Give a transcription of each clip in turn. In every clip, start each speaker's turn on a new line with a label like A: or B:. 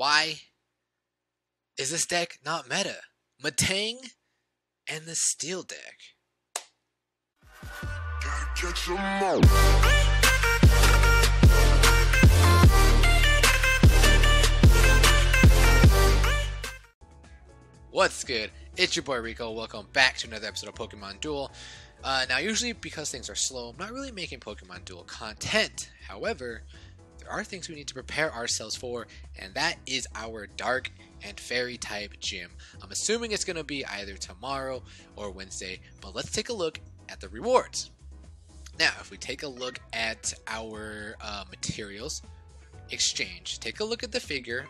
A: Why is this deck not meta? Matang and the Steel deck. What's good? It's your boy Rico. Welcome back to another episode of Pokemon Duel. Now, usually because things are slow, I'm not really making Pokemon Duel content. However, there are things we need to prepare ourselves for, and that is our Dark and Fairy type gym. I'm assuming it's going to be either tomorrow or Wednesday, but let's take a look at the rewards. Now, if we take a look at our materials exchange, take a look at the figure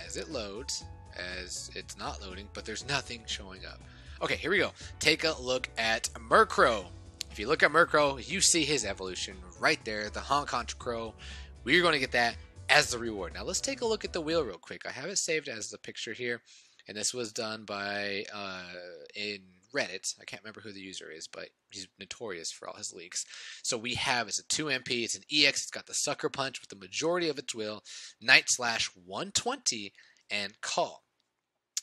A: as it loads, as it's not loading, but there's nothing showing up. Okay, here we go. Take a look at Murkrow. If you look at Murkrow, you see his evolution right there, the Honkai Crow. We're going to get that as the reward. Now, let's take a look at the wheel real quick. I have it saved as the picture here, and this was done by, in Reddit. I can't remember who the user is, but he's notorious for all his leaks. So we have, it's a 2MP, it's an EX, it's got the Sucker Punch with the majority of its will, Night Slash 120, and Call.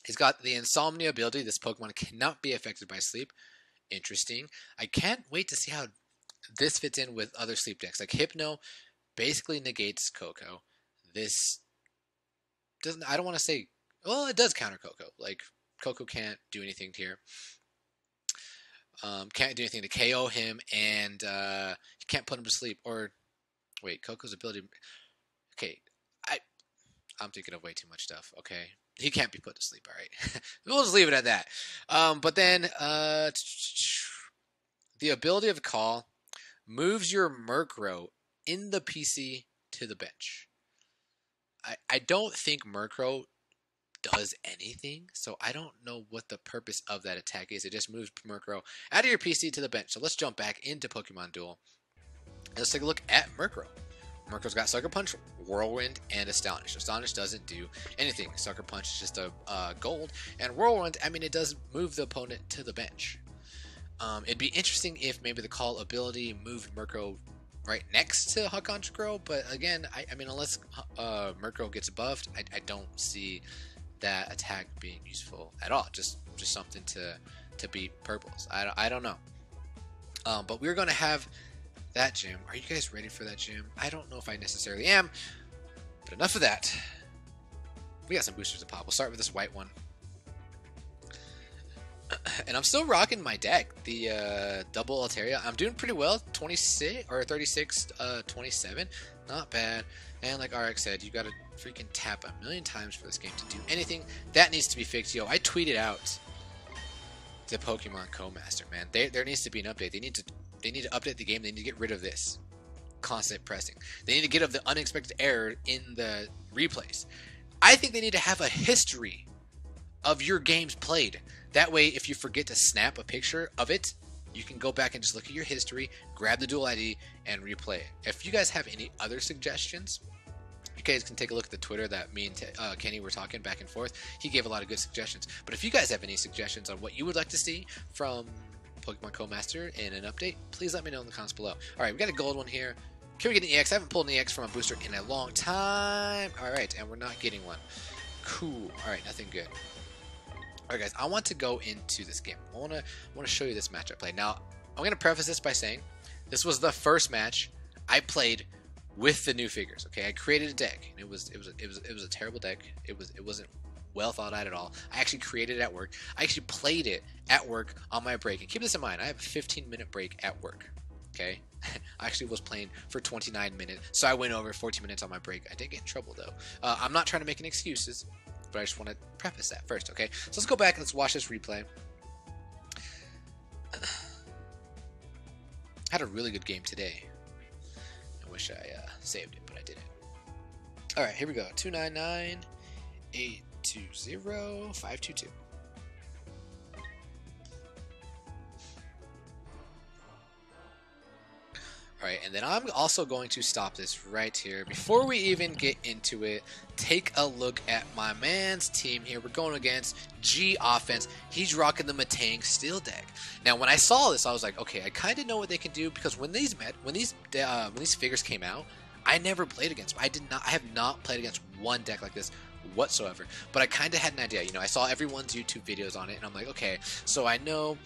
A: He's got the Insomnia ability. This Pokemon cannot be affected by sleep. Interesting. I can't wait to see how this fits in with other sleep decks. Like Hypno basically negates Koko. This doesn't, I don't want to say, well, it does counter Koko. Like Koko can't do anything here. Can't do anything to KO him, and you can't put him to sleep. Or wait, Koko's ability. Okay, I'm thinking of way too much stuff. Okay, he can't be put to sleep. All right, we'll just leave it at that. But then the ability of Call moves your Murkrow in the PC to the bench. I don't think Murkrow does anything, so I don't know what the purpose of that attack is. It just moves Murkrow out of your PC to the bench. So let's jump back into Pokemon Duel. Let's take a look at Murkrow. Murkrow's got Sucker Punch, Whirlwind, and Astonish. Astonish doesn't do anything. Sucker Punch is just a gold, and Whirlwind, I mean, it does move the opponent to the bench. It'd be interesting if maybe the Call ability moved Murkrow right next to Honkai Crow, but again, I mean, unless Murkrow gets buffed, I don't see that attack being useful at all. Just something to beat purples. I don't know. But we're gonna have that gym. Are you guys ready for that gym? I don't know if I necessarily am, but enough of that. We got some boosters to pop. We'll start with this white one. And I'm still rocking my deck, the double Altaria. I'm doing pretty well, 26 or 36, 27, not bad. And like RX said, you gotta freaking tap a million times for this game to do anything. That needs to be fixed. Yo, I tweeted out the Pokemon Co-Master, man. There needs to be an update. They need to update the game. They need to get rid of this constant pressing. They need to get rid of the unexpected error in the replays. I think they need to have a history of your games played. That way, if you forget to snap a picture of it, you can go back and just look at your history, grab the dual ID, and replay it. If you guys have any other suggestions, you guys can take a look at the Twitter that me and Kenny were talking back and forth. He gave a lot of good suggestions. But if you guys have any suggestions on what you would like to see from Pokemon Co-Master in an update, please let me know in the comments below. Alright, we got a gold one here. Can we get an EX? I haven't pulled an EX from a booster in a long time. Alright, and we're not getting one. Cool. Alright, nothing good. Alright guys, I want to go into this game. I want to show you this match I played. Now, I'm going to preface this by saying this was the first match I played with the new figures. Okay, I created a deck, and it was a terrible deck. It wasn't well thought out at all. I actually created it at work. I actually played it at work on my break. And keep this in mind, I have a 15-minute break at work. Okay, I actually was playing for 29 minutes, so I went over 14 minutes on my break. I did get in trouble though. I'm not trying to make any excuses, but I just want to preface that first. Okay, so let's go back and let's watch this replay. Had a really good game today. I wish I saved it, but I didn't. Alright, here we go. 299 820 522. Alright, and then I'm also going to stop this right here. Before we even get into it, take a look at my man's team here. We're going against G Offense. He's rocking the Matang Steel deck. Now, when I saw this, I was like, okay, I kind of know what they can do, because when these figures came out, I never played against them. I have not played against one deck like this whatsoever. But I kind of had an idea. You know, I saw everyone's YouTube videos on it, and I'm like, okay, so I know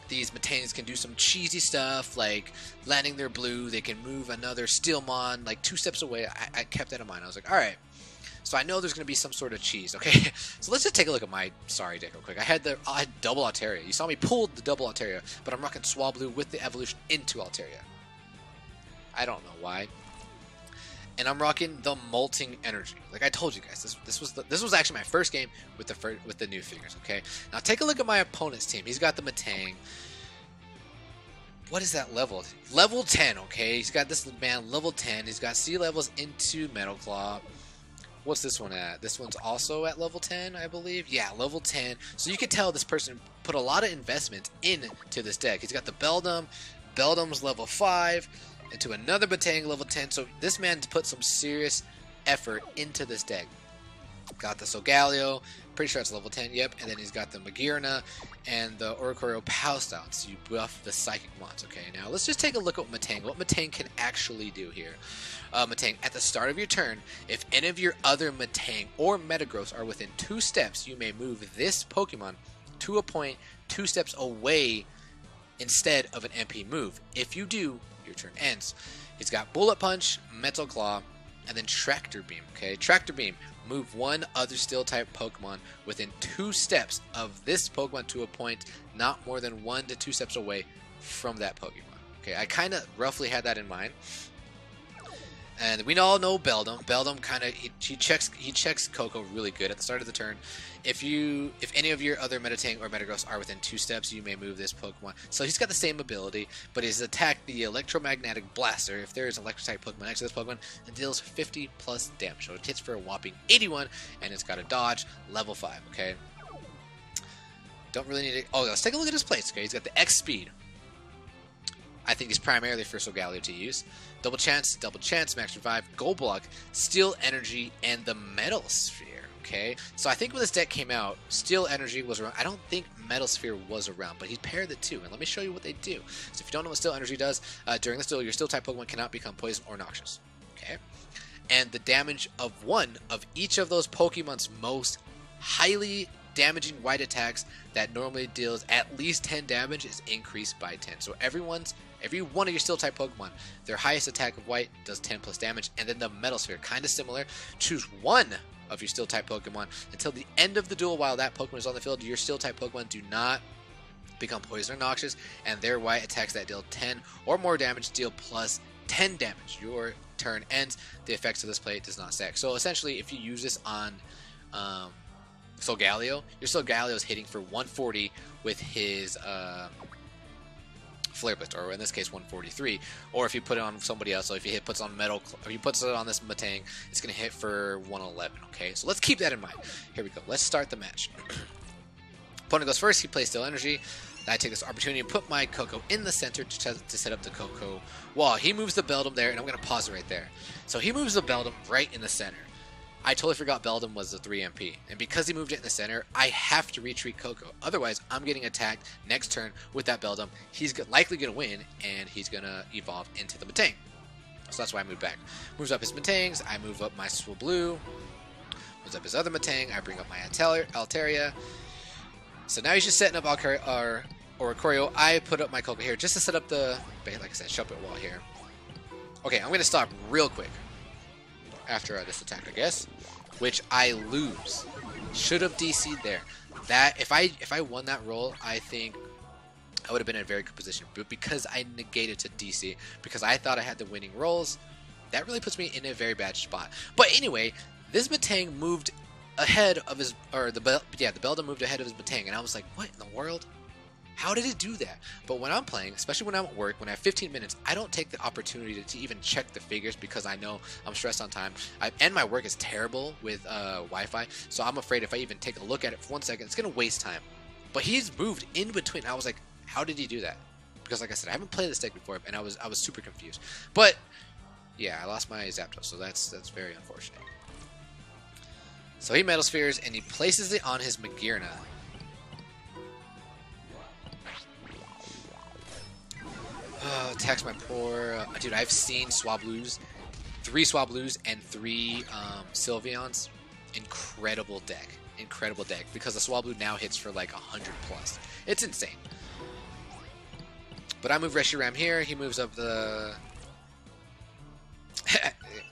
A: these Metangs can do some cheesy stuff, like landing their blue. They can move another Steelmon like 2 steps away. I kept that in mind. I was like, all right. So I know there's going to be some sort of cheese, okay? So let's just take a look at my sorry deck real quick. I had double Altaria. You saw me pull the double Altaria, but I'm rocking Swablu with the evolution into Altaria. I don't know why. And I'm rocking the Molting Energy. Like I told you guys, this was actually my first game with the new figures, okay? Now take a look at my opponent's team. He's got the Metang. What is that level? Level 10, okay? He's got this man level 10. He's got C levels into Metal Claw. What's this one at? This one's also at level 10, I believe. Yeah, level 10. So you can tell this person put a lot of investment into this deck. He's got the Beldum. Beldum's level 5. Into another Metang level 10. So this man's put some serious effort into this deck. Got the Solgaleo. Pretty sure it's level 10. Yep. And then he's got the Magearna and the Oricorio Palstown. So you buff the Psychic Mons. Okay, now let's just take a look at Metang. What Metang can actually do here. Metang, at the start of your turn, if any of your other Metang or Metagross are within 2 steps, you may move this Pokemon to a point 2 steps away instead of an MP move. If you do, your turn ends. He's got Bullet Punch, Metal Claw, and then Tractor Beam. Okay, Tractor Beam. Move one other Steel type Pokemon within 2 steps of this Pokemon to a point not more than 1 to 2 steps away from that Pokemon. Okay, I kind of roughly had that in mind. And we all know Beldum. Beldum kind of he checks Coco really good at the start of the turn. If any of your other Metang or Metagross are within 2 steps, you may move this Pokemon. So he's got the same ability, but he's attacked the Electromagnetic Blaster. If there is an Electric type Pokemon next to this Pokemon, it deals 50 plus damage. So it hits for a whopping 81, and it's got a dodge level 5. Okay. Don't really need to. Oh, let's take a look at his plates. Okay, he's got the X speed. I think he's primarily for Solgaleo to use. Double Chance, Max Revive, Gold Block, Steel Energy, and the Metal Sphere. Okay, so I think when this deck came out, Steel Energy was around. I don't think Metal Sphere was around, but he paired the two. And let me show you what they do. So if you don't know what Steel Energy does, during this duel, your Steel type Pokemon cannot become poison or noxious. Okay, and the damage of one of each of those Pokemon's most highly damaging white attacks that normally deals at least 10 damage is increased by 10. So every one of your Steel type Pokemon, their highest attack of white does 10 plus damage, and then the Metal Sphere, kind of similar. Choose one of your Steel type Pokemon until the end of the duel. While that Pokemon is on the field, your Steel type Pokemon do not become poison or noxious, and their white attacks that deal 10 or more damage deal plus 10 damage. Your turn ends. The effects of this plate does not stack. So essentially, if you use this on Solgaleo, your Solgaleo is hitting for 140 with his Flare Blitz, or in this case 143. Or if you put it on somebody else, so if he puts on it on this Metang, it's going to hit for 111. Okay, so let's keep that in mind. Here we go. Let's start the match. Opponent goes first. He plays Steel Energy. I take this opportunity to put my Coco in the center to set up the Coco wall. He moves the Beldum there, and I'm going to pause it right there. So he moves the Beldum right in the center. I totally forgot Beldum was the 3 MP, and because he moved it in the center, I have to retreat Coco. Otherwise, I'm getting attacked next turn with that Beldum. He's likely going to win, and he's going to evolve into the Metang. So that's why I moved back. Moves up his Metangs, I move up my Swablu. Moves up his other Metang, I bring up my Altaria. So now he's just setting up Oricorio. I put up my Coco here just to set up the, like I said, Shuppet wall here. Okay, I'm going to stop real quick after this attack, I guess, which I lose. Should have DC'd there. That if I won that roll, I think I would have been in a very good position. But because I negated to DC, because I thought I had the winning rolls, that really puts me in a very bad spot. But anyway, this Metang moved ahead of his, the Beldum moved ahead of his Metang, and I was like, what in the world? How did it do that? But when I'm playing, especially when I'm at work, when I have 15 minutes, I don't take the opportunity to even check the figures because I know I'm stressed on time. And my work is terrible with Wi-Fi, so I'm afraid if I even take a look at it for 1 second, it's going to waste time. But he's moved in between. I was like, how did he do that? Because like I said, I haven't played this deck before, and I was super confused. But yeah, I lost my Zapdos, so that's very unfortunate. So he Metal Spheres, and he places it on his Magearna. Attacks my poor... dude, I've seen Swablus 3 Swablues and 3 Sylveons. Incredible deck. Incredible deck. Because the Swablu now hits for like 100 plus. It's insane. But I move Reshiram here. He moves up the...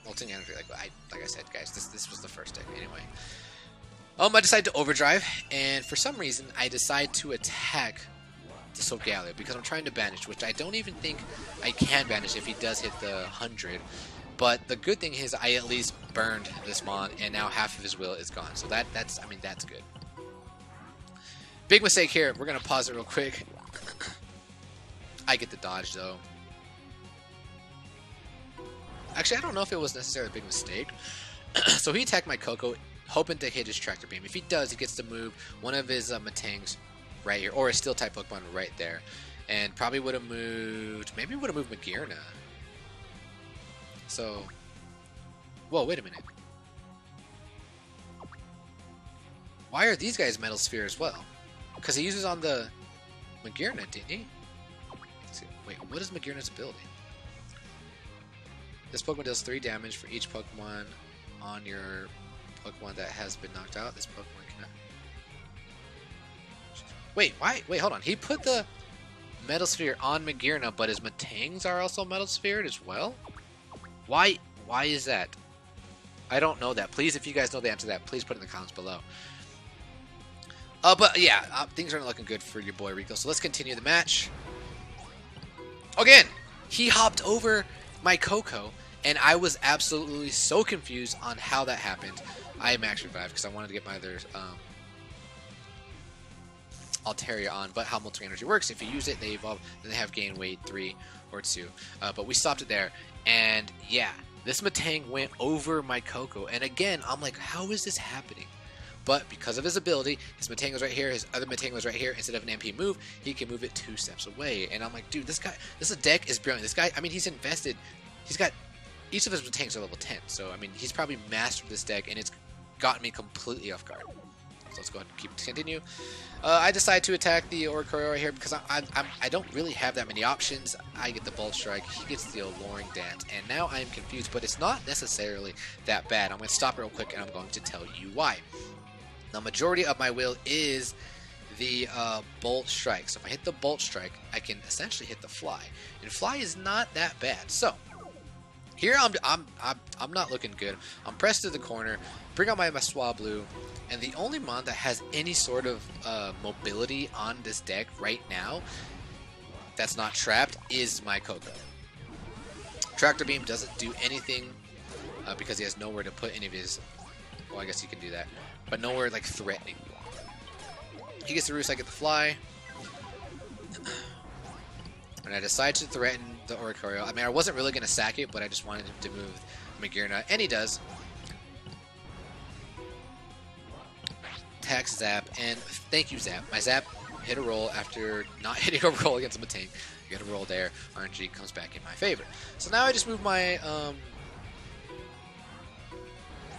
A: Molten Energy. Like I said, guys, this was the first deck. Anyway. I decide to overdrive. And for some reason, I decide to attack the Solgaleo. Because I'm trying to banish. Which I don't even think I can banish if he does hit the 100. But the good thing is I at least burned this Mon, and now half of his will is gone. So that's good. Big mistake here. We're going to pause it real quick. I get the dodge, though. Actually, I don't know if it was necessarily a big mistake. So he attacked my Koko, hoping to hit his Tractor Beam. If he does, he gets to move one of his Matangs right here, or a Steel-type Pokemon right there. And probably would have moved... Maybe would have moved Magearna. So, whoa, wait a minute. Why are these guys Metal Sphere as well? Because he uses on the Magearna, didn't he? Wait, what is Magearna's ability? This Pokemon deals 3 damage for each Pokemon on your Pokemon that has been knocked out. This Pokemon cannot... Wait, why? Wait, hold on. He put the Metal Sphere on Magearna, but his Matangs are also Metal Sphered as well? Why is that? I don't know that. Please, if you guys know the answer to that, please put it in the comments below. But yeah, things aren't looking good for your boy Rico. So let's continue the match. Again, he hopped over my Koko, and I was absolutely so confused on how that happened. I max revived because I wanted to get my other Altaria on, but how Molten Energy works, if you use it, they evolve, then they have gain weight 3 or 2. But we stopped it there. And yeah, this Matang went over my Koko. And again, I'm like, how is this happening? But because of his ability, his Matang was right here, his other Matang was right here. Instead of an MP move, he can move it 2 steps away. And I'm like, dude, this deck is brilliant. This guy, I mean, he's invested. He's got, each of his Matangs are level 10. So, I mean, he's probably mastered this deck, and it's gotten me completely off guard. So let's go ahead and continue. I decide to attack the Oricorio here because I don't really have that many options. I get the Bolt Strike, he gets the Alluring Dance, and now I'm confused, but it's not necessarily that bad. I'm going to stop real quick and I'm going to tell you why. The majority of my will is the Bolt Strike. So if I hit the Bolt Strike, I can essentially hit the Fly, and Fly is not that bad. So here I'm not looking good. I'm pressed to the corner, bring out my Swablu, and the only Mon that has any sort of mobility on this deck right now that's not trapped is my Koko. Tractor Beam doesn't do anything because he has nowhere to put any of his... Well, I guess he can do that, but nowhere like threatening. He gets the Roost, I get the Fly. And I decide to threaten the Oricorio. I mean, I wasn't really going to sack it, but I just wanted him to move Magearna, and he does. Attack Zap, and thank you, Zap. My Zap hit a roll after not hitting a roll against a Matang. Get a roll there. RNG comes back in my favor. So now I just move my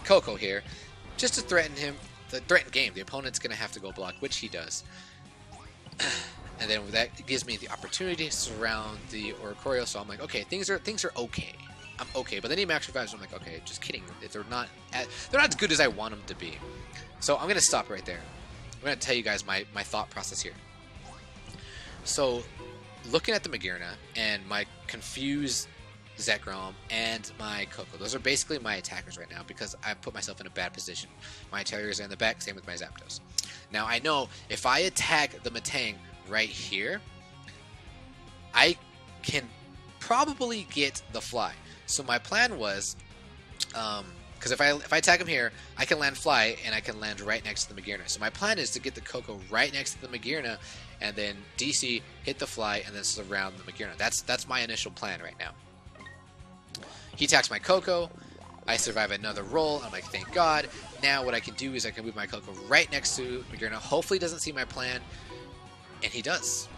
A: Koko here, just to threaten him. The threaten game. The opponent's going to have to go block, which he does. And then that gives me the opportunity to surround the Oricorio. So I'm like, okay, things are okay. I'm okay. But then he max revives. So I'm like, okay, just kidding. They're not as good as I want them to be. So I'm going to stop right there. I'm going to tell you guys my thought process here. So looking at the Magearna and my confused Zekrom and my Koko, those are basically my attackers right now because I put myself in a bad position. My Terriers are in the back, same with my Zapdos. Now I know if I attack the Matang right here, I can probably get the Fly. So my plan was, because if I attack him here, I can land Fly and I can land right next to the Magearna. So my plan is to get the Koko right next to the Magearna, and then DC, hit the Fly, and then surround the Magearna. That's my initial plan right now. He attacks my Koko. I survive another roll. I'm like, thank God. Now what I can do is I can move my Koko right next to Magearna. Hopefully he doesn't see my plan. And he does.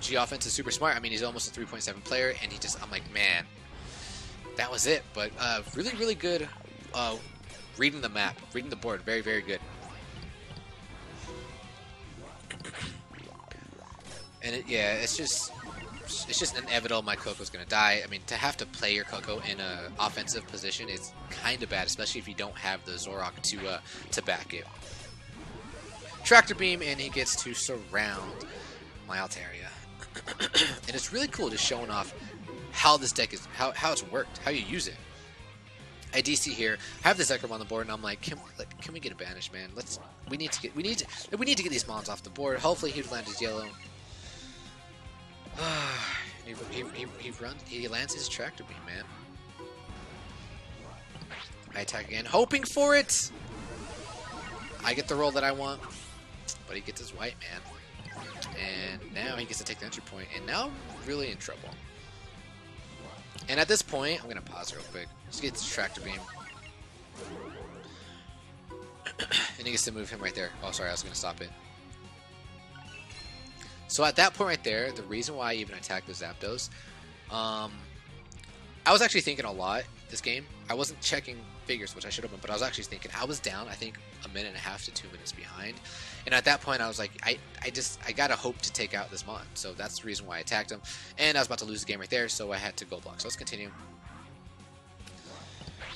A: G-Offense is super smart. I mean, he's almost a 3.7 player. And he just, I'm like, man, that was it. But really, really good reading the map. Reading the board. Very, very good. And yeah, it's just... it's just inevitable my Coco's gonna die. I mean, to have to play your Coco in a offensive position is kind of bad, especially if you don't have the Zoroark to back it. Tractor Beam, and he gets to surround my Altaria. And it's really cool just showing off how this deck is, how it's worked, how you use it. I DC here, I have the Zekrom on the board, and I'm like, can we get a banish, man? We need to get these mons off the board. Hopefully he lands his yellow. He lands his Tractor Beam, man. I attack again, hoping for it. I get the roll that I want, but he gets his white, man. And now he gets to take the entry point, and now I'm really in trouble. And at this point, I'm gonna pause real quick. Just get this Tractor Beam. And he gets to move him right there. Oh, sorry, I was gonna stop it. So at that point right there, the reason why I even attacked the Zapdos, I was actually thinking a lot this game. I wasn't checking figures, which I should have been, but I was actually thinking. I was down, I think, 1.5 to 2 minutes behind. And at that point, I was like, I gotta hope to take out this mon. So that's the reason why I attacked him. And I was about to lose the game right there, so I had to go block. So let's continue.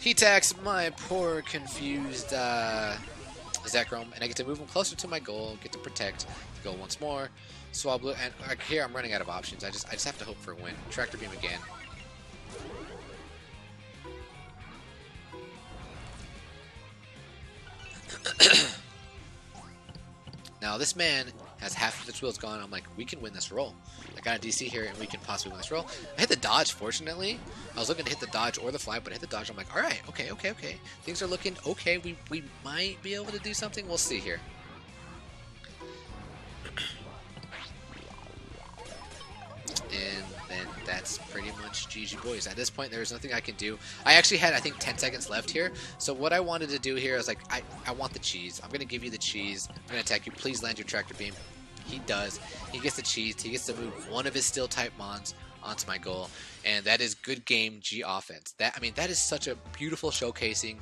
A: He attacks my poor, confused Zekrom, and I get to move him closer to my goal, get to protect the goal once more. Swablu, and here I'm running out of options. I just have to hope for a win. Tractor Beam again. Now this man has half of its wheels gone. I'm like, we can win this roll. I got a DC here, and we can possibly win this roll. I hit the dodge, fortunately. I was looking to hit the dodge or the fly, but I hit the dodge. I'm like, all right, okay. Things are looking okay. We might be able to do something. We'll see here. And then that's pretty much GG boys. At this point, there's nothing I can do. I actually had, I think, 10 seconds left here. So what I wanted to do here is like, I want the cheese. I'm going to give you the cheese. I'm going to attack you. Please land your Tractor Beam. He does. He gets the cheese. He gets to move one of his steel type mons onto my goal. And that is good game G offense. That is such a beautiful showcasing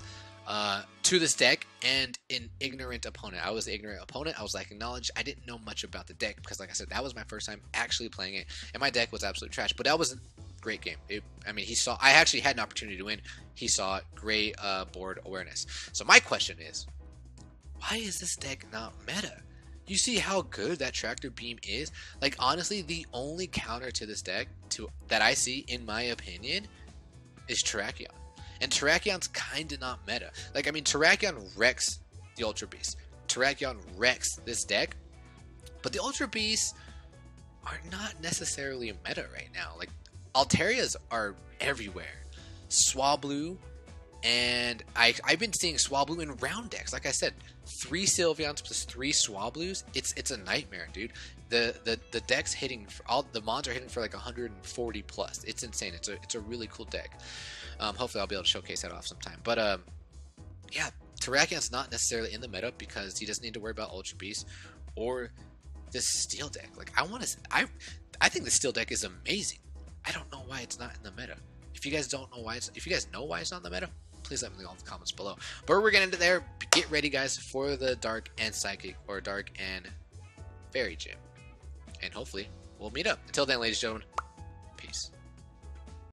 A: to this deck and an ignorant opponent. I was the ignorant opponent. I was lacking knowledge. I didn't know much about the deck because, like I said, that was my first time actually playing it, and my deck was absolute trash. But that was a great game. I actually had an opportunity to win. He saw it. Great board awareness. So my question is, why is this deck not meta? You see how good that Tractor Beam is? Like, honestly, the only counter to this deck that I see, in my opinion, is Terrakion. And Terrakion's kind of not meta. Like, I mean, Terrakion wrecks the Ultra Beast. Terrakion wrecks this deck. But the Ultra Beasts are not necessarily meta right now. Like, Altarias are everywhere. Swablu, and I've been seeing Swablu in round decks. Like I said, 3 Sylveons plus 3 Swablus. It's a nightmare, dude. The deck's hitting for all the mons are hitting for like 140 plus. It's insane. It's a really cool deck. Hopefully I'll be able to showcase that off sometime. But yeah, Terrakion's not necessarily in the meta because he doesn't need to worry about Ultra Beast or this Steel deck. Like, I think the Steel deck is amazing. I don't know why it's not in the meta. If you guys know why it's not in the meta, please let me know in the comments below. But we're gonna end it there. Get ready, guys, for the Dark and Psychic, or Dark and Fairy Gym, and hopefully we'll meet up. Until then, ladies and gentlemen, peace.